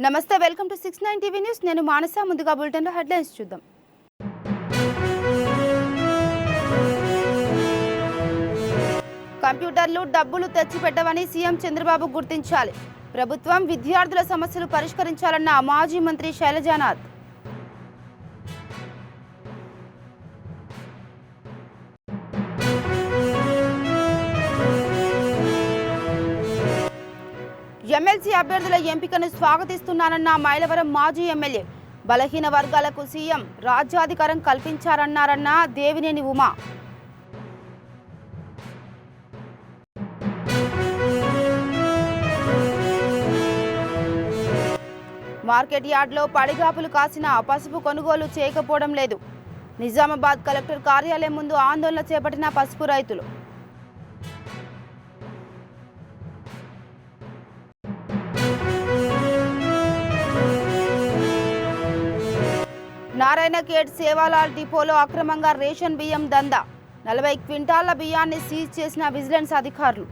నమస్తే, welcome to 69 TV news. నేను మానస. ముందుగా బులెటిన్లో హెడ్లైన్స్ చూద్దాం. కంప్యూటర్లు డబ్బులు తెచ్చిపెట్టవని సీఎం చంద్రబాబు గుర్తించాలి. ప్రభుత్వం విద్యార్థుల సమస్యలు పరిష్కరించాలన్న మాజీ మంత్రి శైలజానాథ్. ఎమ్మెల్సీ అభ్యర్థుల ఎంపికను స్వాగతిస్తున్నానన్న మైలవరం మాజీ ఎమ్మెల్యే. బలహీన వర్గాలకు సీఎం రాజ్యాధికారం కల్పించారన్నారన్న దేవినేని ఉమా. మార్కెట్ యార్డ్లో పడిగాపులు కాసిన పసుపు కొనుగోలు చేయకపోవడం లేదు. నిజామాబాద్ కలెక్టర్ కార్యాలయం ముందు ఆందోళన చేపట్టిన పసుపు రైతులు. నారాయణ ఖేడ్ సేవాలాల్ డిపోలో అక్రమంగా రేషన్ బియ్యం దందా. 40 క్వింటాళ్ల బియ్యాన్ని సీజ్ చేసిన విజిలెన్స్ అధికారులు.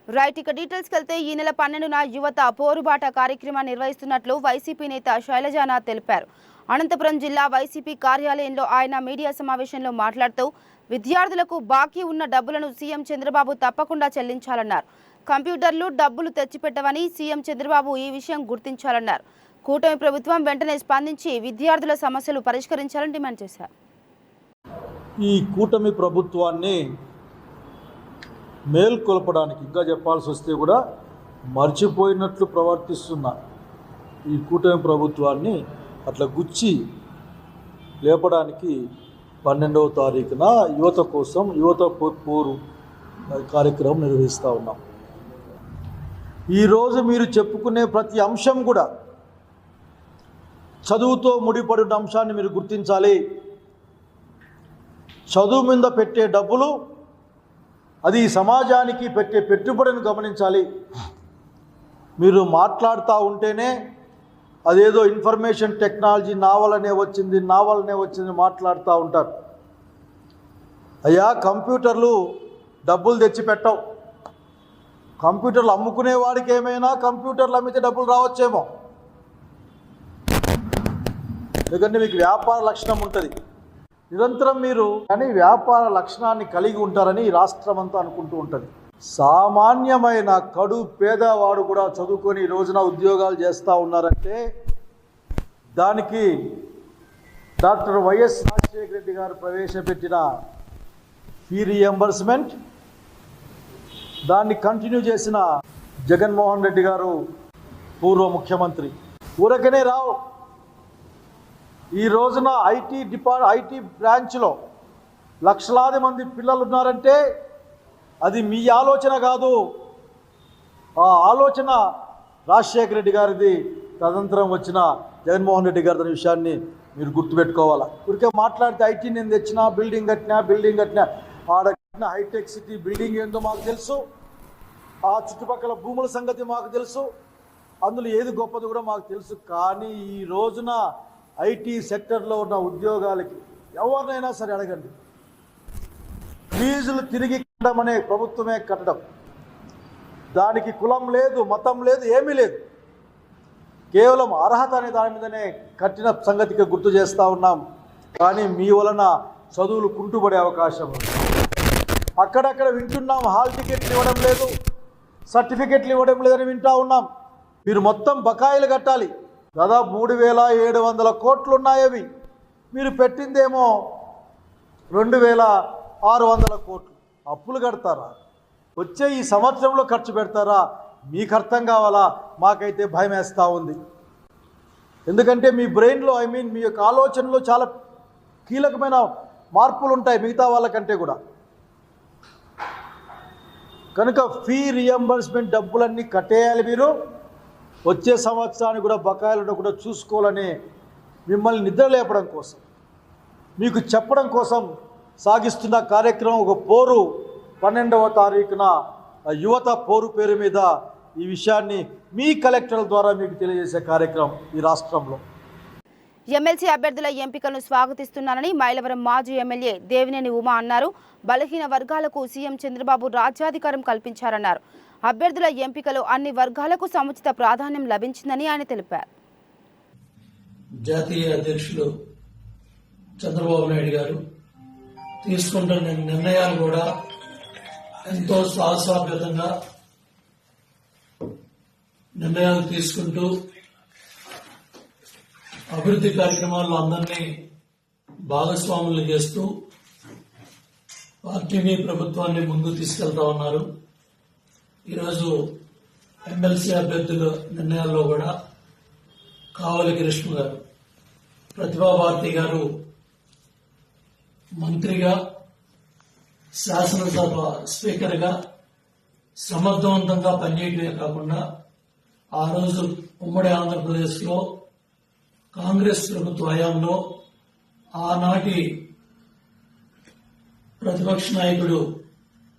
రైట్, ఇక డీటెయిల్స్కి వెళ్తే ఈ నెల 12న యువత పోరుబాట కార్యక్రమాన్ని నిర్వహిస్తున్నట్లు వైసీపీ నేత శైలజానాథ్ తెలిపారు. అనంతపురం జిల్లా వైసీపీ కార్యాలయంలో ఆయన మీడియా సమావేశంలో మాట్లాడుతూ విద్యార్థులకు బాకీ ఉన్న డబ్బులను సీఎం చంద్రబాబు తప్పకుండా చెల్లించాలన్నారు. కంప్యూటర్లు డబ్బులు తెచ్చిపెట్టవని సీఎం చంద్రబాబు ఈ విషయం గుర్తించాలన్నారు. కూటమి ప్రభుత్వం వెంటనే స్పందించి విద్యార్థుల సమస్యలు పరిష్కరించాలని డిమాండ్ చేశారు. ఈ కూటమి ప్రభుత్వాన్ని మేల్కొల్పడానికి, ఇంకా చెప్పాల్సి వస్తే కూడా మర్చిపోయినట్లు ప్రవర్తిస్తున్న ఈ కూటమి ప్రభుత్వాన్ని అట్లా గుచ్చి లేపడానికి 12వ తారీఖున యువత కోసం యువత పోరు కార్యక్రమం నిర్వహిస్తూ ఉన్నాం. ఈరోజు మీరు చెప్పుకునే ప్రతి అంశం కూడా చదువుతో ముడిపడిన అంశాన్ని మీరు గుర్తించాలి. చదువు మీద పెట్టే డబ్బులు అది సమాజానికి పెట్టే పెట్టుబడిని గమనించాలి. మీరు మాట్లాడుతూ ఉంటేనే అదేదో ఇన్ఫర్మేషన్ టెక్నాలజీ నావలనే వచ్చింది మాట్లాడుతూ ఉంటారు. అయ్యా, కంప్యూటర్లు డబ్బులు తెచ్చిపెట్టవు. కంప్యూటర్లు అమ్ముకునే వాడికి ఏమైనా కంప్యూటర్లు అమ్మితే డబ్బులు రావచ్చేమో, ఎందుకంటే మీకు వ్యాపార లక్షణం ఉంటుంది. నిరంతరం మీరు కానీ వ్యాపార లక్షణాన్ని కలిగి ఉంటారని ఈ రాష్ట్రం అంతా అనుకుంటూ ఉంటుంది. సామాన్యమైన కడు పేదవాడు కూడా చదువుకొని ఈ రోజున ఉద్యోగాలు చేస్తూ ఉన్నారంటే దానికి డాక్టర్ వైఎస్ రాజశేఖర రెడ్డి గారు ప్రవేశపెట్టిన ఫీ రీఎంబర్స్మెంట్, దాన్ని కంటిన్యూ చేసిన జగన్మోహన్ రెడ్డి గారు పూర్వ ముఖ్యమంత్రి. ఊరకనే రావు. ఈ రోజున ఐటీ బ్రాంచ్లో లక్షలాది మంది పిల్లలు ఉన్నారంటే అది మీ ఆలోచన కాదు. ఆ ఆలోచన రాజశేఖర రెడ్డి గారిది, తదనంతరం వచ్చిన జగన్మోహన్ రెడ్డి గారి విషయాన్ని మీరు గుర్తుపెట్టుకోవాలా. ఊరికే మాట్లాడితే ఐటీ నేను తెచ్చినా, బిల్డింగ్ కట్టినా ఆడ కట్టిన హైటెక్ సిటీ బిల్డింగ్ ఏందో మాకు తెలుసు, ఆ చుట్టుపక్కల భూముల సంగతి మాకు తెలుసు, అందులో ఏది గొప్పది కూడా మాకు తెలుసు. కానీ ఈ రోజున ఐటీ సెక్టర్లో ఉన్న ఉద్యోగాలకి ఎవరినైనా సరే అడగండి, ఫీజులు తిరిగి కట్టడం అనే ప్రభుత్వమే కట్టడం. దానికి కులం లేదు, మతం లేదు, ఏమీ లేదు. కేవలం అర్హత అనే దాని మీదనే కట్టిన సంగతికి గుర్తు చేస్తూ ఉన్నాం. కానీ మీ వలన చదువులు కుంటుపడే అవకాశం ఉంది. అక్కడక్కడ వింటున్నాం, హాల్ టికెట్లు ఇవ్వడం లేదు, సర్టిఫికెట్లు ఇవ్వడం లేదని వింటూ ఉన్నాం. మీరు మొత్తం బకాయిలు కట్టాలి. దాదాపు 3,700 కోట్లు ఉన్నాయవి. మీరు పెట్టిందేమో 2,600 కోట్లు. అప్పులు కడతారా? వచ్చే ఈ సంవత్సరంలో ఖర్చు పెడతారా? మీకు అర్థం కావాలా? మాకైతే భయం వేస్తూ ఉంది. ఎందుకంటే మీ బ్రెయిన్లో మీ యొక్క ఆలోచనలో చాలా కీలకమైన మార్పులు ఉంటాయి మిగతా వాళ్ళకంటే కూడా. కనుక ఫీ రీఎంబర్స్మెంట్ డబ్బులన్నీ కట్టేయాలి. మీరు వచ్చే సంవత్సరానికి కూడా బకాయిలను కూడా చూసుకోవాలని మిమ్మల్ని నిద్రలేపడం కోసం, మీకు చెప్పడం కోసం సాగిస్తున్న కార్యక్రమం ఒక పోరు. 12వ తారీఖున యువత పోరు పేరు మీద ఈ విషయాన్ని మీ కలెక్టర్ల ద్వారా మీకు తెలియజేసే కార్యక్రమం ఈ రాష్ట్రంలో. ఎమ్మెల్సీ అభ్యర్థుల ఎంపికలను స్వాగతిస్తున్నానని మైలవరం మాజీ ఎమ్మెల్యే దేవినేని ఉమా అన్నారు. బలహీన వర్గాలకు సీఎం చంద్రబాబు రాజ్యాధికారం కల్పించారన్నారు. అభ్యర్థుల ఎంపికలో అన్ని వర్గాలకు సముచిత ప్రాధాన్యం లభించిందని ఆయన తెలిపారు. జాతీయ అధ్యక్షులు చంద్రబాబు నాయుడు గారు తీసుకుంటున్న నిర్ణయాలు కూడా ఎంతో సాహసోపేతంగా నిర్ణయాలు తీసుకుంటూ అభివృద్ధి కార్యక్రమాల్లో అందరినీ భాగస్వాములు చేస్తూ పార్టీని ప్రభుత్వాన్ని ముందుకు తీసుకెళ్తా ఉన్నారు. ఈరోజు ఎమ్మెల్సీ అభ్యర్థుల నిర్ణయాల్లో కూడా కావలి కృష్ణ గారు, ప్రతిభా భారతి గారు మంత్రిగా, శాసనసభ స్పీకర్గా సమర్థవంతంగా పనిచేయడమే కాకుండా ఆ రోజు ఉమ్మడి ఆంధ్రప్రదేశ్లో కాంగ్రెస్ ప్రభుత్వ హయాంలో ఆనాటి ప్రతిపక్ష నాయకుడు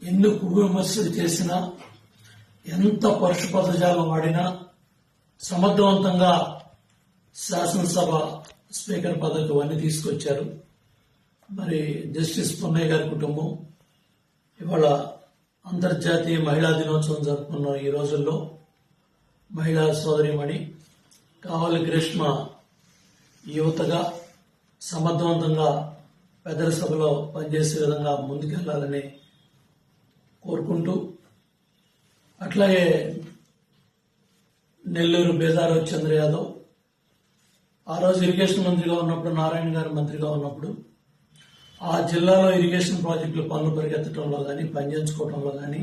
ఎన్ని విమర్శలు చేసినా, ఎంత పరుష పదజాలం వాడినా సమర్థవంతంగా శాసనసభ స్పీకర్ పదవికి అన్ని తీసుకొచ్చారు. మరి జస్టిస్ పొన్నయ్య గారి కుటుంబం ఇవాళ అంతర్జాతీయ మహిళా దినోత్సవం జరుపుకున్న ఈ రోజుల్లో మహిళా సోదరిమణి కావలి గ్రీష్మ యువతగా సమర్థవంతంగా పెద్దల సభలో పనిచేసే విధంగా ముందుకెళ్లాలని కోరుకుంటూ, అట్లాగే నెల్లూరు బేదారావు చంద్ర యాదవ్ ఆ రోజు ఇరిగేషన్ మంత్రిగా ఉన్నప్పుడు, నారాయణ గారు మంత్రిగా ఉన్నప్పుడు ఆ జిల్లాలో ఇరిగేషన్ ప్రాజెక్టుల పనులు పరిగెత్తడంలో కానీ, పనిచేయించుకోవడంలో కానీ,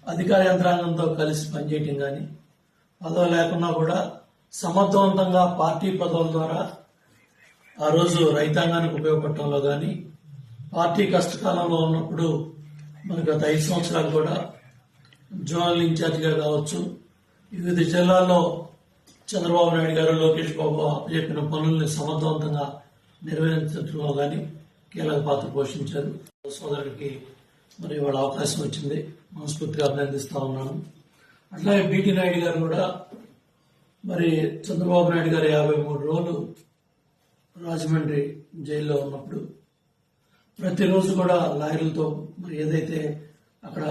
అధికార యంత్రాంగంతో కలిసి పనిచేయటం కానీ, పదవి లేకున్నా కూడా సమర్థవంతంగా పార్టీ పదవుల ద్వారా ఆ రోజు రైతాంగానికి ఉపయోగపడటంలో కానీ, పార్టీ కష్టకాలంలో ఉన్నప్పుడు మనకు గత 5 సంవత్సరాలు కూడా జోనల్ ఇన్ఛార్జిగా కావచ్చు, వివిధ జిల్లాల్లో చంద్రబాబు నాయుడు గారు, లోకేష్ బాబు అప్పచెప్పిన పనుల్ని సమర్థవంతంగా నిర్వహించడంలో కానీ కీలక పాత్ర పోషించారు. సోదరుడికి మరి వాళ్ళ అవకాశం వచ్చింది, మనస్ఫూర్తిగా అభినందిస్తా ఉన్నాను. అట్లాగే బీటీ నాయుడు గారు కూడా మరి చంద్రబాబు నాయుడు గారు 53 రోజులు రాజమండ్రి జైల్లో ఉన్నప్పుడు ప్రతిరోజు కూడా లాయర్లతో మరి ఏదైతే అక్కడ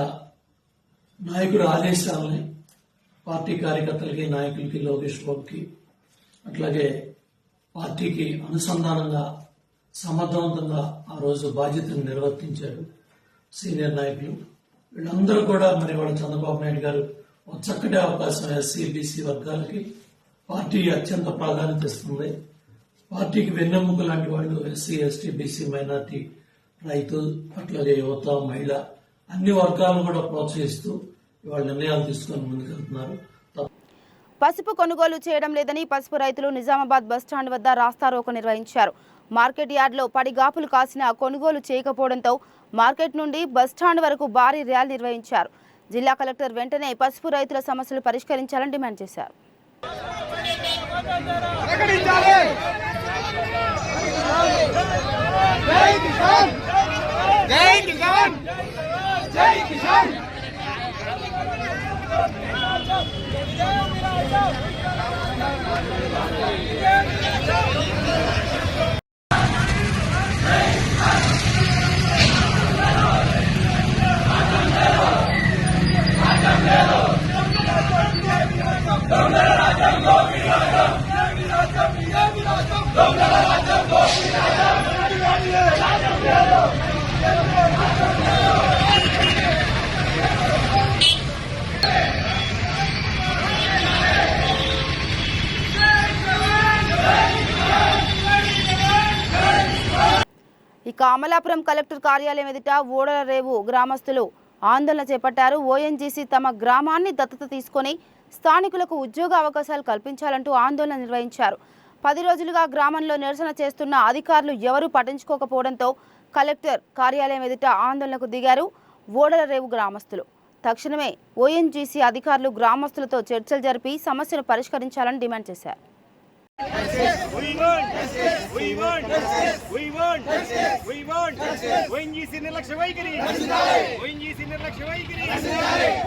నాయకుడు ఆదేశాలని పార్టీ కార్యకర్తలకి, నాయకులకి, లోకేష్ బాబుకి, అట్లాగే పార్టీకి అనుసంధానంగా సమర్థవంతంగా ఆ రోజు బాధ్యతను నిర్వర్తించారు సీనియర్ నాయకులు. వీళ్ళందరూ కూడా మరి వాళ్ళ చంద్రబాబు నాయుడు గారు ఒక చక్కటి అవకాశం ఎస్సీ బీసీ వర్గాలకి పార్టీ అత్యంత ప్రాధాన్యత ఇస్తుంది. పార్టీకి వెన్నెముక లాంటి వాళ్ళు ఎస్సీ ఎస్టీ బీసీ మైనార్టీ, రైతు, అట్లాగే యువత, మహిళ అన్ని వర్గాలను కూడా ప్రోత్సహిస్తూ ఇవాళ నిర్ణయాలు తీసుకొని ముందుకెళ్తున్నారు. పసుపు కొనుగోలు చేయడం లేదని పసుపు రైతులు నిజామాబాద్ బస్టాండ్ వద్ద రాస్తారోకో నిర్వహించారు. మార్కెట్ యార్డ్లో పడిగాపులు కాసిన కొనుగోలు చేయకపోవడంతో మార్కెట్ నుండి బస్టాండ్ వరకు భారీ ర్యాలీ నిర్వహించారు. జిల్లా కలెక్టర్ వెంటనే పసుపు రైతుల సమస్యలు పరిష్కరించాలని డిమాండ్ చేశారు. ఇక అమలాపురం కలెక్టర్ కార్యాలయం ఎదుట ఓడల రేవు గ్రామస్తులు ఆందోళన చేపట్టారు. ఓఎన్జీసీ తమ గ్రామాన్ని దత్తత తీసుకొని స్థానికులకు ఉద్యోగ అవకాశాలు కల్పించాలంటూ ఆందోళన నిర్వహించారు. 10 రోజులుగా గ్రామంలో నిరసన చేస్తున్న అధికారులు ఎవరూ పట్టించుకోకపోవడంతో కలెక్టర్ కార్యాలయం ఎదుట ఆందోళనకు దిగారు ఓడల రేవు గ్రామస్తులు. తక్షణమే ఓఎన్జీసీ అధికారులు గ్రామస్తులతో చర్చలు జరిపి సమస్యను పరిష్కరించాలని డిమాండ్ చేశారు. We want ONGC నిర్లక్ష్య వైఖరి, ONGC నిర్లక్ష్య వైఖరి,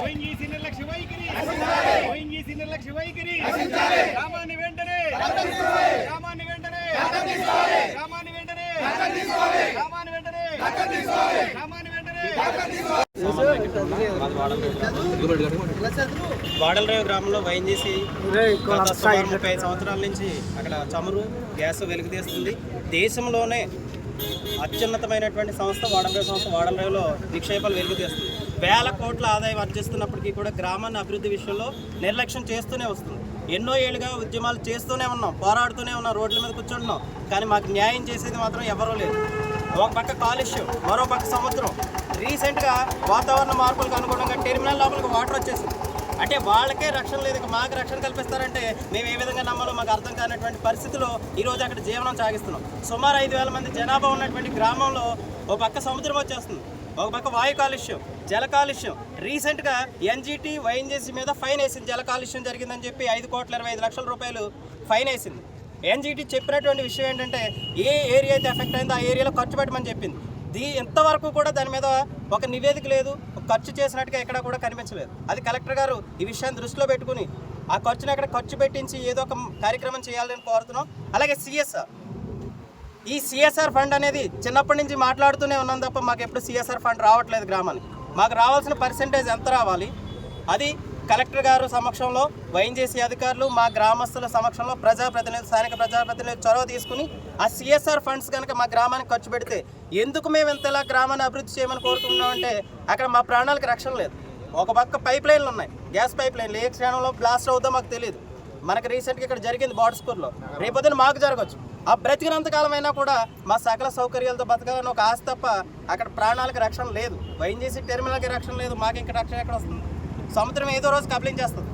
ONGC నిర్లక్ష్య వైఖరి, ONGC నిర్లక్ష్య వైఖరి, గ్రామాన్ని వెంటనే గ్రామాన్ని వెంటనే వాడలరేవు గ్రామంలో వైఎన్జీసీ గత సుమారు 35 సంవత్సరాల నుంచి అక్కడ చమురు గ్యాస్ వెలుగుతీస్తుంది. దేశంలోనే అత్యున్నతమైనటువంటి సంస్థ వాడలరేవు సంస్థ. వాడలరేవులో నిక్షేపాలు వెలుగుతీస్తుంది. వేల కోట్ల ఆదాయం ఆర్జిస్తున్నప్పటికీ కూడా గ్రామాన్ని అభివృద్ధి విషయంలో నిర్లక్ష్యం చేస్తూనే వస్తుంది. ఎన్నో ఏళ్ళుగా ఉద్యమాలు చేస్తూనే ఉన్నాం, పోరాడుతూనే ఉన్నాం, రోడ్ల మీద కూర్చుంటున్నాం. కానీ మాకు న్యాయం చేసేది మాత్రం ఎవరూ లేదు. ఒక పక్క కాలుష్యం, మరో పక్క సముద్రం. రీసెంట్గా వాతావరణ మార్పులకు అనుగుణంగా టెర్మినల్ లోపలికి వాటర్ వచ్చేసింది. అంటే వాళ్ళకే రక్షణ లేదు, ఇక మాకు రక్షణ కల్పిస్తారంటే మేము ఏ విధంగా నమ్మాలో మాకు అర్థం కానటువంటి పరిస్థితిలో ఈరోజు అక్కడ జీవనం సాగిస్తున్నాం. సుమారు 5,000 మంది జనాభా ఉన్నటువంటి గ్రామంలో ఒక పక్క సముద్రం వచ్చేస్తుంది, ఒక పక్క వాయు కాలుష్యం, జల కాలుష్యం. రీసెంట్గా ఎన్జీటీ వైఎన్జీసీ మీద ఫైన్ వేసింది. జల కాలుష్యం జరిగిందని చెప్పి 5,25,00,000 రూపాయలు ఫైన్ వేసింది. ఎన్జీటీ చెప్పినటువంటి విషయం ఏంటంటే ఏ ఏరియా అయితే ఎఫెక్ట్ అయిందో ఆ ఏరియాలో ఖర్చు పెట్టమని చెప్పింది. ఇంతవరకు కూడా దాని మీద ఒక నివేదిక లేదు, ఖర్చు చేసినట్టుగా ఎక్కడ కూడా కనిపించలేదు. అది కలెక్టర్ గారు ఈ విషయాన్ని దృష్టిలో పెట్టుకుని ఆ ఖర్చుని అక్కడ ఖర్చు పెట్టించి ఏదో ఒక కార్యక్రమం చేయాలని కోరుతున్నాం. అలాగే సిఎస్ఆర్, ఈ సిఎస్ఆర్ ఫండ్ అనేది చిన్నప్పటి నుంచి మాట్లాడుతూనే ఉన్నాం తప్ప మాకు ఎప్పుడు సిఎస్ఆర్ ఫండ్ రావట్లేదు. గ్రామానికి మాకు రావాల్సిన పర్సెంటేజ్ ఎంత రావాలి అది కలెక్టర్ గారు సమక్షంలో, వైఎన్జీసీ అధికారులు, మా గ్రామస్తుల సమక్షంలో ప్రజాప్రతినిధులు, స్థానిక ప్రజాప్రతినిధులు చొరవ తీసుకుని ఆ సిఎస్ఆర్ ఫండ్స్ కనుక మా గ్రామానికి ఖర్చు పెడితే, ఎందుకు మేము ఇంతలా గ్రామాన్ని అభివృద్ధి చేయమని కోరుకుంటున్నామంటే అక్కడ మా ప్రాణాలకు రక్షణ లేదు. ఒక పక్క పైప్ లైన్లు ఉన్నాయి, గ్యాస్ పైప్ లైన్లు. ఏ క్షణంలో బ్లాస్ట్ అవుతుందో మాకు తెలియదు. మనకు రీసెంట్గా ఇక్కడ జరిగింది బార్డర్స్పూర్లో, రేపొద్దున మాకు జరగచ్చు. ఆ బ్రతికినంతకాలం అయినా కూడా మా సకల సౌకర్యాలతో బతకాలని ఒక ఆశ తప్ప అక్కడ ప్రాణాలకు రక్షణ లేదు. వైఎన్జీసీ టెర్మినల్కి రక్షణ లేదు, మాకు ఇక్కడ రక్షణ ఎక్కడ వస్తుంది? సముద్రం ఏదో రోజు కబ్లించేస్తుంది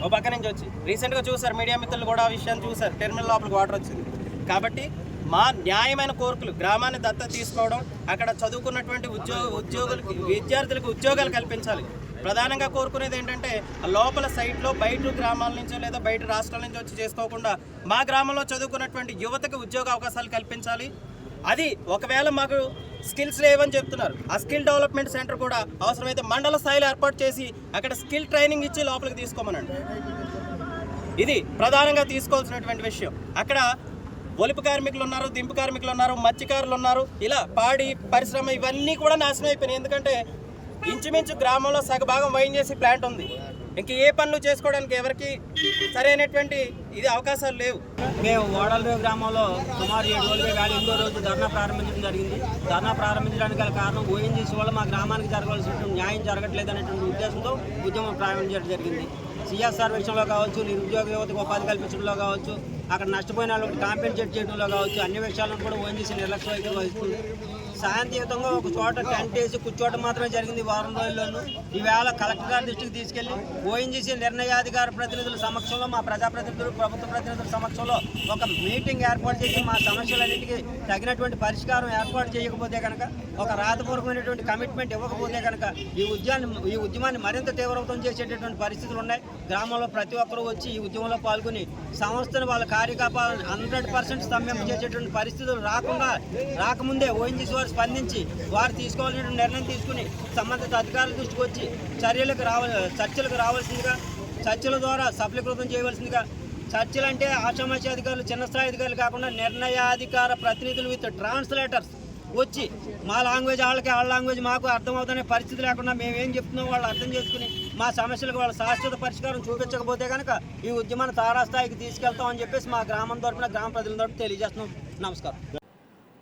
ఓ పక్క నుంచి వచ్చి. రీసెంట్గా చూసారు, మీడియా మిత్రులు కూడా ఆ విషయాన్ని చూసారు, టెర్మినల్ లోపలికి వాటర్ వచ్చింది. కాబట్టి మా న్యాయమైన కోరికలు గ్రామాన్ని దత్తత తీసుకోవడం, అక్కడ చదువుకున్నటువంటి విద్యార్థులకు ఉద్యోగాలు కల్పించాలి. ప్రధానంగా కోరుకునేది ఏంటంటే లోపల సైట్లో బయట గ్రామాల నుంచో లేదా బయట రాష్ట్రాల నుంచి వచ్చి చేసుకోకుండా మా గ్రామంలో చదువుకున్నటువంటి యువతకు ఉద్యోగ అవకాశాలు కల్పించాలి. అది ఒకవేళ మాకు స్కిల్స్ లేవని చెప్తున్నారు, ఆ స్కిల్ డెవలప్మెంట్ సెంటర్ కూడా అవసరమైతే మండల స్థాయిలో ఏర్పాటు చేసి అక్కడ స్కిల్ ట్రైనింగ్ ఇచ్చి లోపలికి తీసుకోమనండి. ఇది ప్రధానంగా తీసుకోవాల్సినటువంటి విషయం. అక్కడ ఒలిపు కార్మికులు ఉన్నారు, దింపు కార్మికులు ఉన్నారు, మత్స్యకారులు ఉన్నారు. ఇలా పాడి పరిశ్రమ ఇవన్నీ కూడా నాశనం అయిపోయినాయి. ఎందుకంటే ఇంచుమించు గ్రామంలో సగభాగం వైఎన్జీసీ ప్లాంట్ ఉంది. ఇంక ఏ పనులు చేసుకోవడానికి ఎవరికి సరైనటువంటి ఇది అవకాశాలు లేవు. మేము వాడలరేవు గ్రామంలో సుమారు 7 రోజులుగా గాలి 8వ రోజు ధర్నా ప్రారంభించడం జరిగింది. ధర్నా ప్రారంభించడానికి గల కారణం ఓఎన్జీసీ వల్ల మా గ్రామానికి జరగవలసినటువంటి న్యాయం జరగట్లేదు అనేటువంటి ఉద్దేశంతో ఉద్యమం ప్రారంభించడం జరిగింది. సిఎస్ఆర్ విషయంలో కావచ్చు, నిరుద్యోగ యువతకు ఉపాధి కల్పించడంలో కావచ్చు, అక్కడ నష్టపోయిన వాళ్ళకి కాంపెన్సేట్ చేయడంలో కావచ్చు, అన్ని విషయాలను కూడా ఓఎన్జీసీ నిర్లక్ష్య వైఖరి వహిస్తుంది. శాంతియుతంగా ఒక చోట టెంట్ వేసి కూర్చోవడం మాత్రమే జరిగింది వారం రోజుల్లోనూ. ఈవేళ కలెక్టర్ గారి దృష్టికి తీసుకెళ్లి ఓఎన్జీసీ నిర్ణయాధికార ప్రతినిధుల సమక్షంలో, మా ప్రజాప్రతినిధులు, ప్రభుత్వ ప్రతినిధుల సమక్షంలో ఒక మీటింగ్ ఏర్పాటు చేసి మా సమస్యలన్నింటికీ తగినటువంటి పరిష్కారం ఏర్పాటు చేయకపోతే కనుక, ఒక రాతపూర్వకమైనటువంటి కమిట్మెంట్ ఇవ్వకపోతే కనుక ఈ ఉద్యమాన్ని మరింత తీవ్రతం చేసేటటువంటి పరిస్థితులు ఉన్నాయి. గ్రామంలో ప్రతి ఒక్కరూ వచ్చి ఈ ఉద్యమంలో పాల్గొని సంస్థను వాళ్ళ కార్యకలాపాలను 100% స్తంభింప చేసేటువంటి పరిస్థితులు రాకముందే ఓఎన్జీసీ వారు స్పందించి వారు తీసుకోవాల్సిన నిర్ణయం తీసుకుని సంబంధిత అధికారుల దృష్టికి వచ్చి చర్చలకు రావాల్సిందిగా, చర్చల ద్వారా సఫలీకృతం చేయవలసిందిగా. చర్చలు అంటే ఆషామాషి అధికారులు, చిన్న స్థాయి అధికారులు కాకుండా నిర్ణయాధికార ప్రతినిధులు విత్ ట్రాన్స్లేటర్స్ వచ్చి మా లాంగ్వేజ్ వాళ్ళకి, వాళ్ళ లాంగ్వేజ్ మాకు అర్థమవుతున్న పరిస్థితి లేకుండా మేము ఏం చెప్తున్నాం వాళ్ళు అర్థం చేసుకుని మా సమస్యలకు వాళ్ళ శాశ్వత పరిష్కారం చూపించకపోతే కనుక ఈ ఉద్యమాన్ని తారాస్థాయికి తీసుకెళ్తామని చెప్పేసి మా గ్రామం తరఫున, గ్రామ ప్రజల తరఫున తెలియజేస్తున్నాం. నమస్కారం.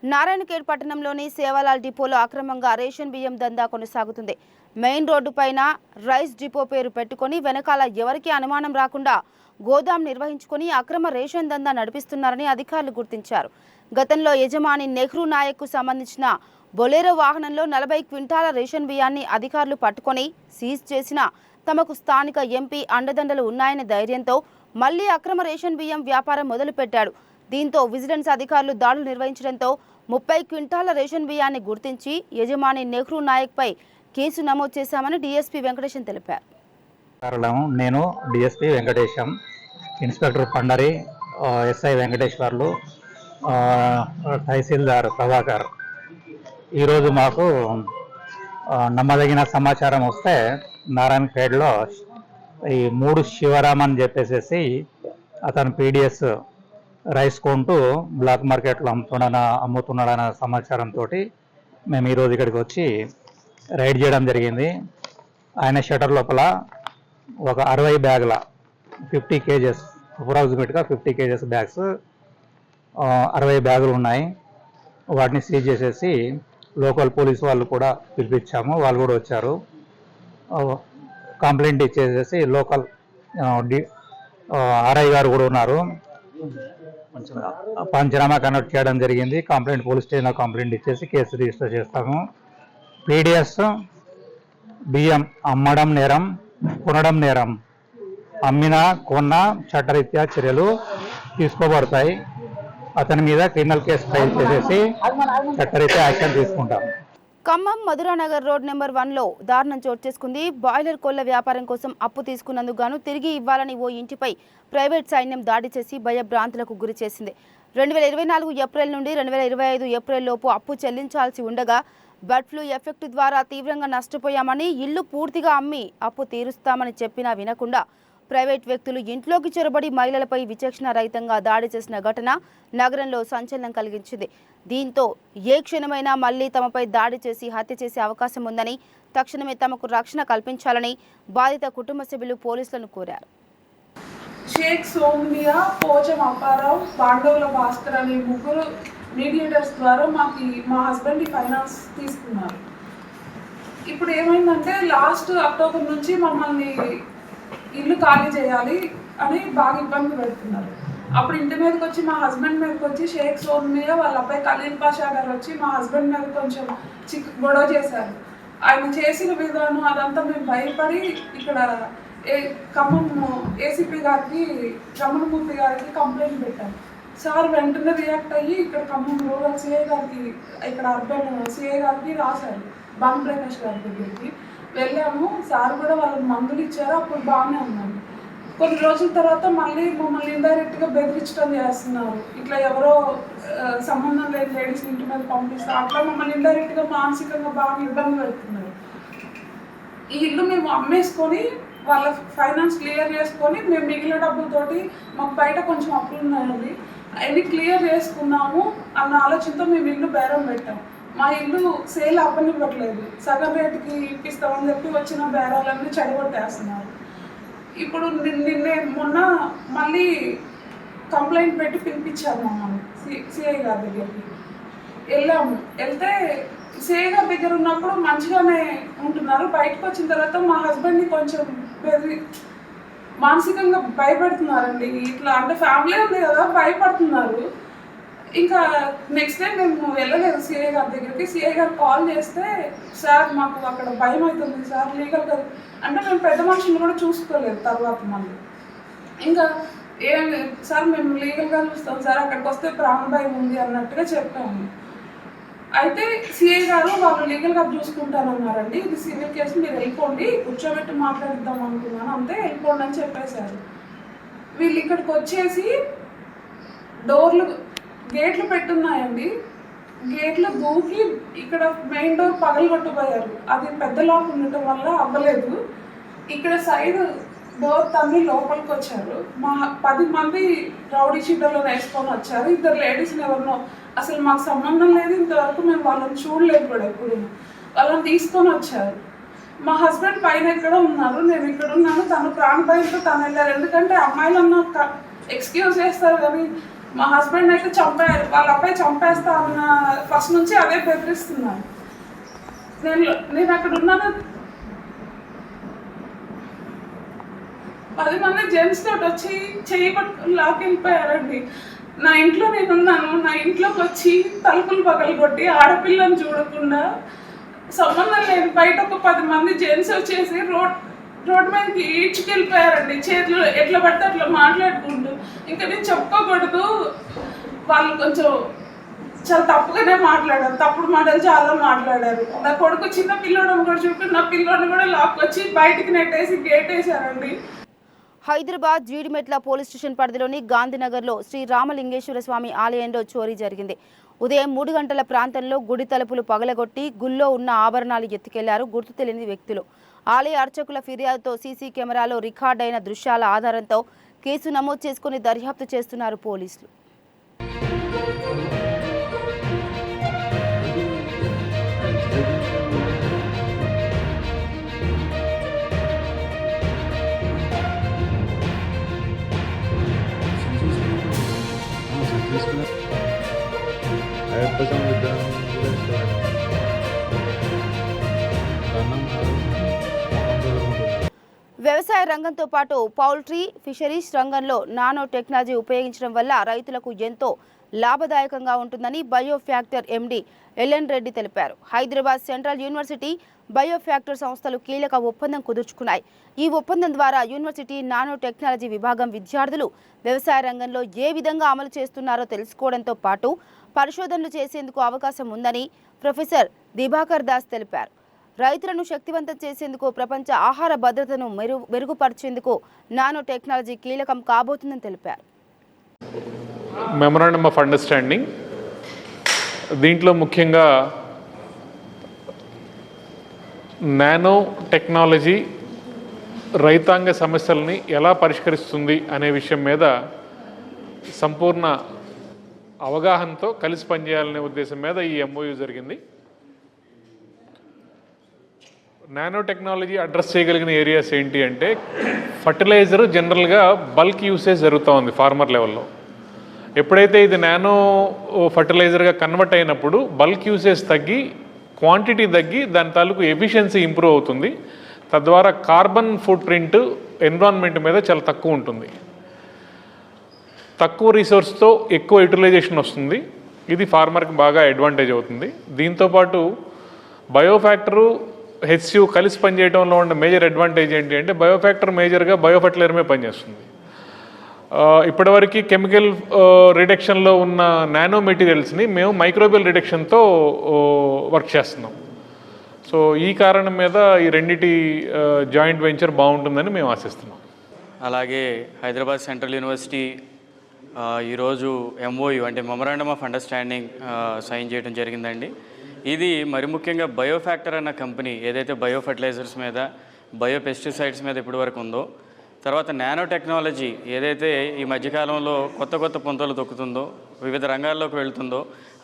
నారాయణఖేడ్ పట్టణంలోని సేవాలాల్ డిపోలో అక్రమంగా రేషన్ బియ్యం దందా కొనసాగుతుంది. మెయిన్ రోడ్డు పైన రైస్ డిపో పేరు పెట్టుకుని వెనకాల ఎవరికీ అనుమానం రాకుండా గోదాం నిర్వహించుకుని అక్రమ రేషన్ దందా నడిపిస్తున్నారని అధికారులు గుర్తించారు. గతంలో యజమాని నెహ్రూ నాయక్కు సంబంధించిన బొలెరో వాహనంలో 40 క్వింటాల రేషన్ బియ్యాన్ని అధికారులు పట్టుకొని సీజ్ చేసిన తమకు స్థానిక ఎంపీ అండదండలు ఉన్నాయనే ధైర్యంతో మళ్లీ అక్రమ రేషన్ బియ్యం వ్యాపారం మొదలుపెట్టాడు. దీంతో విజిలెన్స్ అధికారులు దాడులు నిర్వహించడంతో 30 క్వింటాల రేషన్ బియ్యాన్ని గుర్తించి యజమాని నెహ్రూ నాయక్పై కేసు నమోదు చేశామని డీఎస్పీ వెంకటేశం తెలిపారు. నేను DSP Venkatesam, inspector Pandari, SI Venkateswarlu, తహసీల్దార్ ప్రభాకర్. ఈరోజు మాకు నమ్మదగిన సమాచారం వస్తే నారాయణఖేడ్లో ఈ 3 శివరామ్ అని చెప్పేసి అతను పీడిఎస్ రైస్ కొంటూ బ్లాక్ మార్కెట్లో అమ్ముతున్నాడన్న సమాచారంతో మేము ఈరోజు ఇక్కడికి వచ్చి రైడ్ చేయడం జరిగింది. ఆయన షటర్ లోపల ఒక 60 బ్యాగుల 50 కేజెస్, అప్రాక్సిమేట్గా 50 కేజెస్ బ్యాగ్స్ 60 బ్యాగులు ఉన్నాయి. వాటిని సీజ్ చేసేసి లోకల్ పోలీసు వాళ్ళు కూడా పిలిపించాము, వాళ్ళు కూడా వచ్చారు. కంప్లైంట్ ఇచ్చేసేసి లోకల్ ఆర్ఐ గారు కూడా ఉన్నారు, పంచనామా కండక్ట్ చేయడం జరిగింది. కంప్లైంట్ పోలీస్ స్టేషన్లో కంప్లైంట్ ఇచ్చేసి కేసు రిజిస్టర్ చేస్తాము. పీడిఎస్ బియ్యం అమ్మడం నేరం, కొనడం నేరం, అమ్మినా కొన్నా చట్టరీత్యా చర్యలు తీసుకోబడతాయి. అతని మీద క్రిమినల్ కేసు ఫైల్ చేసేసి చట్టరీత్యా యాక్షన్ తీసుకుంటాం. ఖమ్మం మధురానగర్ రోడ్ నెంబర్ 1లో దారుణం చోటు చేసుకుంది. బాయిలర్ కోళ్ల వ్యాపారం కోసం అప్పు తీసుకున్నందుకు గాను తిరిగి ఇవ్వాలని ఓ ఇంటిపై ప్రైవేట్ సైన్యం దాడి చేసి భయభ్రాంతులకు గురి చేసింది. 2024 ఏప్రిల్ నుండి 2025 ఏప్రిల్ లోపు అప్పు చెల్లించాల్సి ఉండగా బర్డ్ ఫ్లూ ఎఫెక్ట్ ద్వారా తీవ్రంగా నష్టపోయామని, ఇల్లు పూర్తిగా అమ్మి అప్పు తీరుస్తామని చెప్పినా వినకుండా ప్రైవేట్ వ్యక్తులు ఇంట్లోకి చొరబడి మహిళలపై విచక్షణ రహితంగా దాడి చేసిన ఘటన నగరంలో సంచలనం కలిగించింది. దీంతో ఏ క్షణమైనా మళ్లీ తమపై దాడి చేసి హత్య చేసే అవకాశం ఉందని, తక్షణమే తమకు రక్షణ కల్పించాలని బాధిత కుటుంబ సభ్యులు పోలీసులను కోరారు. షేక్ సోమ్నియా, పోచం అప్పారావు, పాండవుల భాస్కర్ అనే ముగ్గురు మీడియేటర్స్ ద్వారా మా హస్బెండ్ ఫైనాన్స్ తీసుకున్నారు. ఇప్పుడు ఏమైందంటే లాస్ట్ అక్టోబర్ నుంచి మమ్మల్ని ఇల్లు ఖాళీ చేయాలి అని బాగా ఇబ్బంది పెడుతున్నారు. అప్పుడు ఇంటి మీదకి వచ్చి మా హస్బెండ్ మీదకి వచ్చి షేక్ సోమ్నియా వాళ్ళ అబ్బాయి ఖలీల్ పాషా గారు వచ్చి మా హస్బెండ్ మీద కొంచెం గొడవ చేశారు. ఆయన చేసిన విధానం అదంతా మేము భయపడి ఇక్కడ ఖమ్మం ఏసీపీ గారికి, రమణమూర్తి గారికి కంప్లైంట్ పెట్టాం. సార్ వెంటనే రియాక్ట్ అయ్యి ఇక్కడ ఖమ్మం రూరల్ సిఐ గారికి, ఇక్కడ అర్బన్ సిఐ గారికి రాశారు. బాన్ ప్రకాష్ గారి దగ్గరికి వెళ్ళాము. సార్ కూడా వాళ్ళకి మందులు ఇచ్చారు. అప్పుడు బాగానే ఉన్నాను. కొన్ని రోజుల తర్వాత మళ్ళీ మమ్మల్ని ఇండైరెక్ట్గా బెదిరించడం చేస్తున్నారు. ఇట్లా ఎవరో సంబంధం లేని లేడీస్ ఇంటి మీద పంపిస్తారు. అట్లా మమ్మల్ని ఇండైరెక్ట్గా మానసికంగా బాగా ఇబ్బంది పెడుతున్నారు. ఈ ఇల్లు మేము అమ్మేసుకొని వాళ్ళ ఫైనాన్స్ క్లియర్ చేసుకొని మేము మిగిలిన డబ్బులతోటి మాకు బయట కొంచెం అప్పులు ఉన్నాయండి, అవన్నీ క్లియర్ చేసుకున్నాము అన్న ఆలోచనతో మేము ఇల్లు బేరం పెట్టాం. మా ఇల్లు సేల్ అవ్వనివ్వట్లేదు. సగం రేటుకి ఇప్పిస్తామని చెప్పి వచ్చిన బేరాలన్నీ చెడగొట్టేస్తున్నారు. ఇప్పుడు నిన్నే మొన్న మళ్ళీ కంప్లైంట్ పెట్టి పిలిపించారు మమ్మల్ని సిఐ గారి దగ్గరికి. వెళ్తే సిఐ గారి దగ్గర ఉన్నప్పుడు మంచిగానే ఉంటున్నారు. బయటకు వచ్చిన తర్వాత మా హస్బెండ్ని కొంచెం మానసికంగా భయపడుతున్నారండి. ఇట్లా అంటే ఫ్యామిలీ ఉంది కదా, భయపడుతున్నారు. ఇంకా నెక్స్ట్ టైం మేము వెళ్ళలేదు సిఐ గారి దగ్గరికి. సిఐ గారు కాల్ చేస్తే, సార్ మాకు అక్కడ భయం అవుతుంది సార్, లీగల్గా అంటే మేము పెద్ద మనుషులు కూడా చూసుకోలేదు. తర్వాత మళ్ళీ ఇంకా ఏం సార్ మేము లీగల్గా చూస్తాం సార్, అక్కడికి వస్తే ప్రాణభయం ఉంది అన్నట్టుగా చెప్పాము. అయితే సిఐ గారు వాళ్ళు లీగల్గా చూసుకుంటారన్నారండి. ఇది సివిల్ కేసు, మీరు వెళ్ళిపోండి, కూర్చోబెట్టి మాట్లాడిద్దాం అనుకున్నాను, అంతే వెళ్ళిపోండి అని చెప్పేశారు. వీళ్ళు ఇక్కడికి వచ్చేసి గేట్లు పెట్టున్నాయండి. గేట్లు దూకి ఇక్కడ మెయిన్ డోర్ పగలగొట్టబోయారు. అది పెద్ద లాక్ ఉండటం వల్ల అవ్వలేదు. ఇక్కడ సైడ్ డోర్ తమ్మి లోపలికి వచ్చారు. మా 10 మంది రౌడీ షీటర్లో వేసుకొని వచ్చారు. 2 లేడీస్ని ఎవరినో, అసలు మాకు సంబంధం లేదు, ఇంతవరకు మేము వాళ్ళని చూడలేదు కూడా ఎప్పుడు. వాళ్ళని తీసుకొని వచ్చారు. మా హస్బెండ్ పైన ఎక్కడ ఉన్నారు, నేను ఇక్కడ ఉన్నాను. తను ప్రాణభయంతో తను వెళ్ళారు. ఎందుకంటే అమ్మాయిలన్నా ఎక్స్క్యూజ్ చేస్తారు కానీ మా హస్బెండ్ అయితే చంపారు, వాళ్ళ అబ్బాయి చంపేస్తా అన్న ఫస్ట్ నుంచి అదే బెదిరిస్తున్నాను. నేను అక్కడ ఉన్నాను. 10 మంది జెంట్స్ తోటి వచ్చి చేయి పట్టుకుని లాకెళ్ళిపోయారండి. నా ఇంట్లో నేనున్నాను. నా ఇంట్లోకి వచ్చి తలుపులు పగలగొట్టి ఆడపిల్లని చూడకుండా సంబంధం లేదు బయట ఒక 10 మంది జెంట్స్ వచ్చేసి రోడ్ మీదకి ఈడ్చుకెళ్ళిపోయారండి. చేతులు ఎట్లా పడితే అట్లా మాట్లాడుకుంటూ. ఇంకా నేను చెప్పుకోకూడదు, వాళ్ళు కొంచెం చాలా తప్పుగానే మాట్లాడారు, తప్పుడు మాటలు చాలా మాట్లాడారు. నా కొడుకు చిన్న పిల్లోడని కూడా చూపి నా పిల్లోడిని కూడా లాక్కొచ్చి బయటికి నెట్టేసి గేట్ వేసారండి. హైదరాబాద్ జీడిమెట్ల పోలీస్ స్టేషన్ పరిధిలోని గాంధీనగర్లో శ్రీ రామలింగేశ్వర స్వామి ఆలయంలో చోరీ జరిగింది. ఉదయం 3 గంటల ప్రాంతంలో గుడి తలుపులు పగలగొట్టి గుళ్ళో ఉన్న ఆభరణాలు ఎత్తుకెళ్లారు గుర్తు తెలియని వ్యక్తులు. ఆలయ అర్చకుల ఫిర్యాదుతో సీసీ కెమెరాలో రికార్డైన దృశ్యాల ఆధారంతో కేసు నమోదు చేసుకుని దర్యాప్తు చేస్తున్నారు పోలీసులు. రంగంతో పాటు పౌల్ట్రీ, ఫిషరీస్ రంగంలో నానో టెక్నాలజీ ఉపయోగించడం వల్ల రైతులకు ఎంతో లాభదాయకంగా ఉంటుందని బయోఫ్యాక్టర్ ఎండి ఎల్ఎన్ రెడ్డి తెలిపారు. హైదరాబాద్ సెంట్రల్ యూనివర్సిటీ, బయోఫ్యాక్టర్ సంస్థలు కీలక ఒప్పందం కుదుర్చుకున్నాయి. ఈ ఒప్పందం ద్వారా యూనివర్సిటీ నానో టెక్నాలజీ విభాగం విద్యార్థులు వ్యవసాయ రంగంలో ఏ విధంగా అమలు చేస్తున్నారో తెలుసుకోవడంతో పాటు పరిశోధనలు చేసేందుకు అవకాశం ఉందని ప్రొఫెసర్ దిబాకర్ దాస్ తెలిపారు. రైతులను శక్తివంతం చేసేందుకు, ప్రపంచ ఆహార భద్రతను మెరుగుపరిచేందుకు నానో టెక్నాలజీ కీలకం కాబోతుందని తెలిపారు. మెమరాండమ్ ఆఫ్ అండర్స్టాండింగ్, దీంట్లో ముఖ్యంగా నానో టెక్నాలజీ రైతాంగ సమస్యల్ని ఎలా పరిష్కరిస్తుంది అనే విషయం మీద సంపూర్ణ అవగాహనతో కలిసి పనిచేయాలనే ఉద్దేశం మీద ఈ ఎంఓయూ జరిగింది. నానో టెక్నాలజీ అడ్రస్ చేయగలిగిన ఏరియాస్ ఏంటి అంటే, ఫర్టిలైజర్ జనరల్గా బల్క్ యూసేజ్ జరుగుతూ ఉంది ఫార్మర్ లెవెల్లో. ఎప్పుడైతే ఇది నానో ఫర్టిలైజర్గా కన్వర్ట్ అయినప్పుడు బల్క్ యూసేజ్ తగ్గి, క్వాంటిటీ తగ్గి, దాని తాలూకు ఎఫిషియన్సీ ఇంప్రూవ్ అవుతుంది. తద్వారా కార్బన్ ఫుట్ ప్రింట్ ఎన్విరాన్మెంట్ మీద చాలా తక్కువ ఉంటుంది. తక్కువ రిసోర్స్తో ఎక్కువ యూటిలైజేషన్ వస్తుంది. ఇది ఫార్మర్కి బాగా అడ్వాంటేజ్ అవుతుంది. దీంతోపాటు బయోఫ్యాక్టరు, హెచ్సియు కలిసి పనిచేయడంలో ఉన్న మేజర్ అడ్వాంటేజ్ ఏంటి అంటే, బయోఫ్యాక్టర్ మేజర్గా బయోఫర్టిలైజర్ మీద పనిచేస్తుంది. ఇప్పటివరకు కెమికల్ రిడక్షన్లో ఉన్న నానో మెటీరియల్స్ని మేము మైక్రోబియల్ రిడక్షన్తో వర్క్ చేస్తున్నాం. సో ఈ కారణం మీద ఈ రెండిటి జాయింట్ వెంచర్ బాగుంటుందని మేము ఆశిస్తున్నాం. అలాగే హైదరాబాద్ సెంట్రల్ యూనివర్సిటీ ఈరోజు ఎంఓయూ అంటే మెమరాండమ్ ఆఫ్ అండర్స్టాండింగ్ సైన్ చేయడం జరిగిందండి. ఇది మరి ముఖ్యంగా బయోఫ్యాక్టర్ అన్న కంపెనీ ఏదైతే బయో ఫర్టిలైజర్స్ మీద, బయో పెస్టిసైడ్స్ మీద ఇప్పటివరకు ఉందో, తర్వాత నానో టెక్నాలజీ ఏదైతే ఈ మధ్యకాలంలో కొత్త కొత్త పొంతలు తొక్కుతుందో, వివిధ రంగాల్లోకి వెళ్తుందో,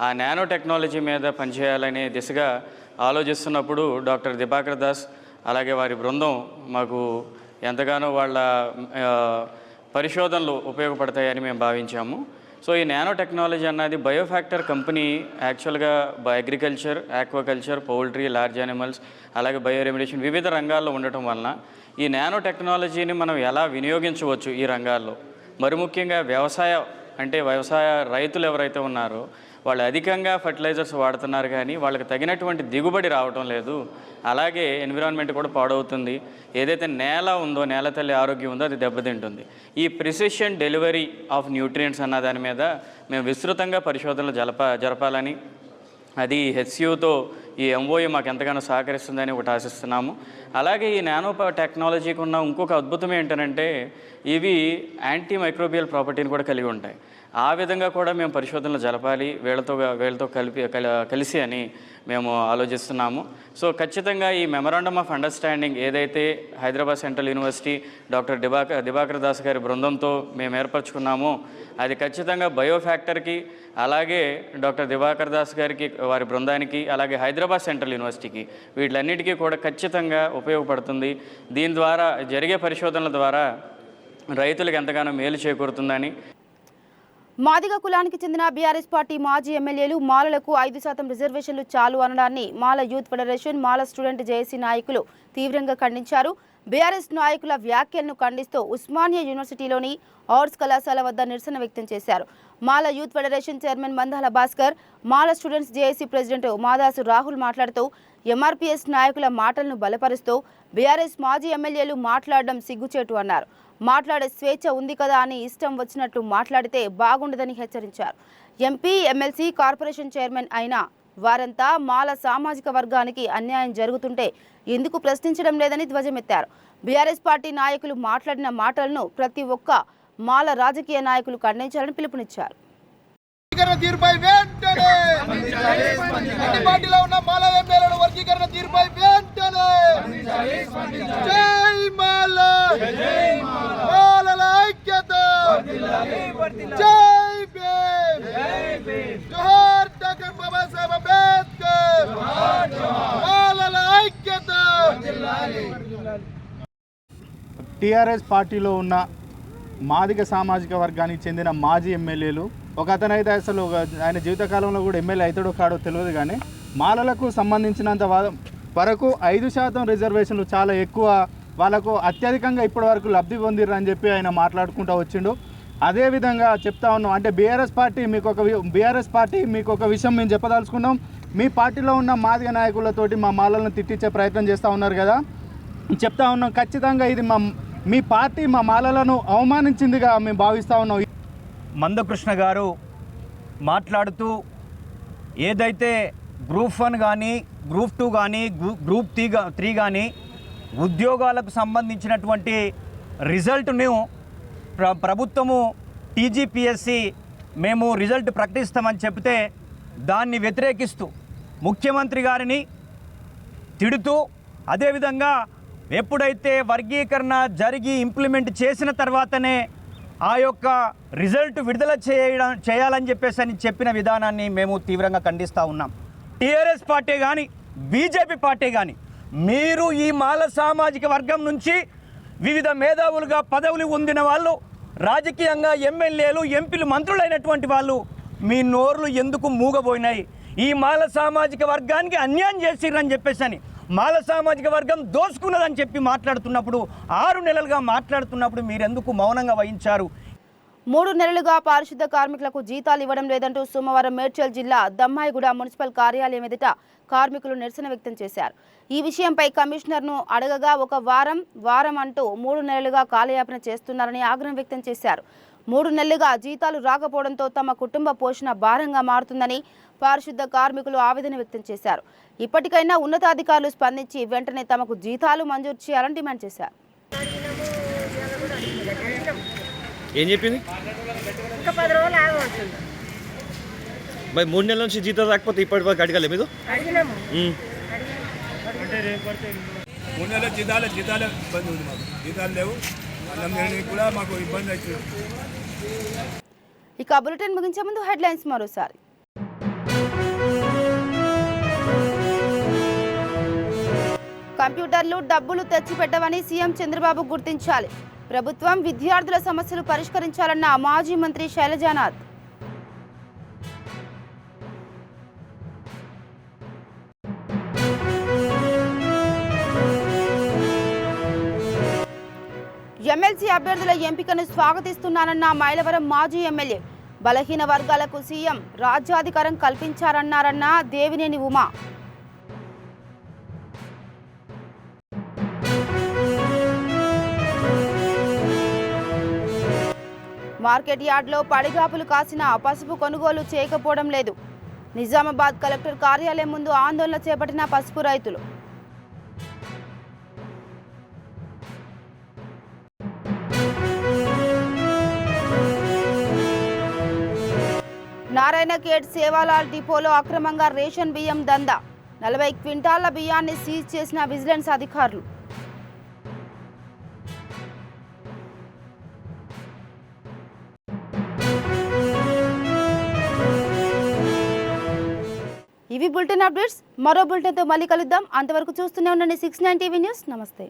ఆ నానో టెక్నాలజీ మీద పనిచేయాలనే దిశగా ఆలోచిస్తున్నప్పుడు డాక్టర్ దిబాకర్ దాస్ అలాగే వారి బృందం మాకు ఎంతగానో వాళ్ళ పరిశోధనలు ఉపయోగపడతాయని మేము భావించాము. సో ఈ నానో టెక్నాలజీ అన్నది బయోఫ్యాక్టర్ కంపెనీ యాక్చువల్గా agriculture, aquaculture, poultry, large animals, అలాగే బయో రెమిడియేషన్ వివిధ రంగాల్లో ఉండటం వలన ఈ నానో టెక్నాలజీని మనం ఎలా వినియోగించవచ్చు ఈ రంగాల్లో, మరి ముఖ్యంగా వ్యవసాయ రైతులు ఎవరైతే ఉన్నారో వాళ్ళు అధికంగా ఫర్టిలైజర్స్ వాడుతున్నారు, కానీ వాళ్ళకి తగినటువంటి దిగుబడి రావటం లేదు. అలాగే ఎన్విరాన్మెంట్ కూడా పాడవుతుంది. ఏదైతే నేల ఉందో, నేల తల్లి ఆరోగ్యం ఉందో అది దెబ్బతింటుంది. ఈ ప్రిసిషన్ డెలివరీ ఆఫ్ న్యూట్రియంట్స్ అన్న దాని మీద మేము విస్తృతంగా పరిశోధనలు జరపాలని, అది హెచ్సియుతో ఈ ఎంఓయూ మాకు ఎంతగానో సహకరిస్తుందని ఒకటి ఆశిస్తున్నాము. అలాగే ఈ నానో టెక్నాలజీకి ఉన్న ఇంకొక అద్భుతం ఏంటంటే, ఇవి యాంటీ మైక్రోబియల్ ప్రాపర్టీని కూడా కలిగి ఉంటాయి. ఆ విధంగా కూడా మేము పరిశోధనలు జరపాలి వీళ్ళతో కలిసి అని మేము ఆలోచిస్తున్నాము. సో ఖచ్చితంగా ఈ మెమరాండమ్ ఆఫ్ అండర్స్టాండింగ్ ఏదైతే Hyderabad central university doctor Dibakar Das గారి బృందంతో మేము ఏర్పరచుకున్నామో, అది ఖచ్చితంగా బయోఫ్యాక్టర్కి, అలాగే డాక్టర్ దిబాకర్ దాస్ గారికి, వారి బృందానికి, అలాగే హైదరాబాద్ సెంట్రల్ యూనివర్సిటీకి, వీటిలన్నిటికీ కూడా ఖచ్చితంగా ఉపయోగపడుతుంది. దీని ద్వారా జరిగే పరిశోధనల ద్వారా రైతులకు ఎంతగానో మేలు చేకూరుతుందని. మాదిగ కులానికి చెందిన బీఆర్ఎస్ పార్టీ మాజీ ఎమ్మెల్యేలు మాలలకు 5% రిజర్వేషన్లు చాలు అనడాన్ని మాల యూత్ ఫెడరేషన్, మాల స్టూడెంట్ జేఏసీ నాయకులు తీవ్రంగా ఖండించారు. బీఆర్ఎస్ నాయకుల వ్యాఖ్యలను ఖండిస్తూ ఉస్మానియా యూనివర్సిటీలోని ఆర్ట్స్ కళాశాల వద్ద నిరసన వ్యక్తం చేశారు. Mala youth federation chairman Mandala Bhaskar, Mala students JAC president Madasu Rahul మాట్లాడుతూ ఎంఆర్పీఎస్ నాయకుల మాటలను బలపరుస్తూ బీఆర్ఎస్ మాజీ ఎమ్మెల్యేలు మాట్లాడడం సిగ్గుచేటు అన్నారు. మాట్లాడే స్వేచ్ఛ ఉంది కదా అని ఇష్టం వచ్చినట్లు మాట్లాడితే బాగుండదని హెచ్చరించారు. ఎంపీ, ఎమ్మెల్సీ, కార్పొరేషన్ చైర్మన్ అయిన వారంతా మాల సామాజిక వర్గానికి అన్యాయం జరుగుతుంటే ఎందుకు ప్రశ్నించడం లేదని ధ్వజమెత్తారు. బీఆర్ఎస్ పార్టీ నాయకులు మాట్లాడిన మాటలను ప్రతి ఒక్క మాల రాజకీయ నాయకులు ఖండించాలని పిలుపునిచ్చారు. తీర్పై వెంటనే అన్ని పార్టీలో ఉన్న మాల ఎమ్మెల్యేల వర్గీకరణ తీర్పై వెంటనే జై మాల, మాలల ఐక్యత, జై భీమ్, జోహార్ డాక్టర్ బాబాసాహెబ్ అంబేద్కర్, మాలల ఐక్యత. టీఆర్ఎస్ పార్టీలో ఉన్న మాదిగ సామాజిక వర్గానికి చెందిన మాజీ ఎమ్మెల్యేలు, ఒక అతనైతే అసలు ఆయన జీవితకాలంలో కూడా ఎమ్మెల్యే అవుతాడో కాడో తెలియదు, కానీ మాలలకు సంబంధించినంత వరకు 5% రిజర్వేషన్లు చాలా ఎక్కువ వాళ్ళకు అత్యధికంగా ఇప్పటివరకు లబ్ధి పొందిర్రు అని చెప్పి ఆయన మాట్లాడుకుంటూ వచ్చిండు. అదేవిధంగా చెప్తా ఉన్నాం, అంటే బీఆర్ఎస్ పార్టీ మీకు ఒక విషయం మేము చెప్పదలుచుకున్నాం. మీ పార్టీలో ఉన్న మాదిగ నాయకులతోటి మా మాలలను తిట్టించే ప్రయత్నం చేస్తూ ఉన్నారు కదా, చెప్తా ఉన్నాం ఖచ్చితంగా ఇది మీ పార్టీ మా మాలలను అవమానించిందిగా మేము భావిస్తూ ఉన్నాం. మందకృష్ణ గారు మాట్లాడుతూ ఏదైతే గ్రూప్ 1 కానీ గ్రూప్ 2 కానీ గ్రూప్ 3 కానీ ఉద్యోగాలకు సంబంధించినటువంటి రిజల్ట్ను ప్రభుత్వము టీజీపీఎస్సీ మేము రిజల్ట్ ప్రకటిస్తామని చెప్తే దాన్ని వ్యతిరేకిస్తూ ముఖ్యమంత్రి గారిని తిడుతూ, అదేవిధంగా ఎప్పుడైతే వర్గీకరణ జరిగి ఇంప్లిమెంట్ చేసిన తర్వాతనే ఆ యొక్క రిజల్ట్ విడుదల చేయాలని చెప్పిన విధానాన్ని మేము తీవ్రంగా ఖండిస్తూ ఉన్నాం. టీఆర్ఎస్ పార్టీ కానీ బీజేపీ పార్టీ కానీ మీరు ఈ మాల సామాజిక వర్గం నుంచి వివిధ మేధావులుగా పదవులు పొందిన వాళ్ళు, రాజకీయంగా ఎమ్మెల్యేలు ఎంపీలు మంత్రులైనటువంటి వాళ్ళు మీ నోర్లు ఎందుకు మూగబోయినాయి? ఈ మాల సామాజిక వర్గానికి అన్యాయం చేసిరని చెప్పేసి మాల సామాజిక వర్గం దోసుకున్నదని చెప్పి మాట్లాడుతున్నప్పుడు 6 నెలలుగా మాట్లాడుతున్నప్పుడు మీరెందుకు మౌనంగా వహించారు? 3 నెలలుగా పారిశుద్ధ కార్మికులకు జీతాలు ఇవ్వడం లేదంటూ సోమవారం మేడ్చల్ జిల్లా దమ్మాయిగూడ మున్సిపల్ కార్యాలయం ఎదుట కార్మికులు నిరసన వ్యక్తం చేశారు. ఈ విషయంపై కమిషనర్ను అడగగా ఒక వారం అంటూ 3 నెలలుగా కాలయాపన చేస్తున్నారని ఆగ్రహం వ్యక్తం చేశారు. 3 నెలలుగా జీతాలు రాకపోవడంతో తమ కుటుంబ పోషణ భారంగా మారుతుందని పారిశుద్ధ కార్మికులు ఆవేదన వ్యక్తం చేశారు. ఇప్పటికైనా ఉన్నతాధికారులు స్పందించి వెంటనే తమకు జీతాలు మంజూరు చేయాలని డిమాండ్ చేశారు. ఏం చెప్పింది? ఇంకా 10 రోజులు ఆగవస్తుంది. మరి 3 నెలల నుంచి జీతాలు రాకపోతే ఇప్పటి వరకు అడగలే మీరు? అడిగినాము. 3 నెలల జీతాలు ఇబ్బంది ఉంది. మాకు జీతాలు లేవు, కూడా మాకు ఇబ్బంది అవుతుంది. ఇక బులెటిన్ ముగించే ముందు హెడ్లైన్స్ మరోసారి. కంప్యూటర్లు డబ్బులు తెచ్చిపెట్టవని సీఎం చంద్రబాబు గుర్తించాలి. ప్రభుత్వం విద్యార్థుల సమస్యలు పరిష్కరించాలన్న మాజీ మంత్రి శైలజానాథ్. ఎమ్మెల్సీ అభ్యర్థుల ఎంపికను స్వాగతిస్తున్నానన్న మైలవరం మాజీ ఎమ్మెల్యే. బలహీన వర్గాలకు సీఎం రాజ్యాధికారం కల్పించారన్నారన్న దేవినేని ఉమా. మార్కెట్ యార్డ్లో పడిగాపులు కాసిన పసుపు కొనుగోలు చేయకపోవడం లేదు. నిజామాబాద్ కలెక్టర్ కార్యాలయం ముందు ఆందోళన చేపట్టిన పసుపు రైతులు. నారాయణ ఖేడ్ సేవాలాల్ డిపోలో అక్రమంగా రేషన్ బియ్యం దందా. 40 క్వింటాళ్ల బియ్యాన్ని సీజ్ చేసిన విజిలెన్స్ అధికారులు. ఇవి బులెటిన్ అప్డేట్స్. మరో బులెటిన్తో మళ్ళీ కలుద్దాం. అంతవరకు చూస్తూనే ఉండండి 69 టీవీ న్యూస్. నమస్తే.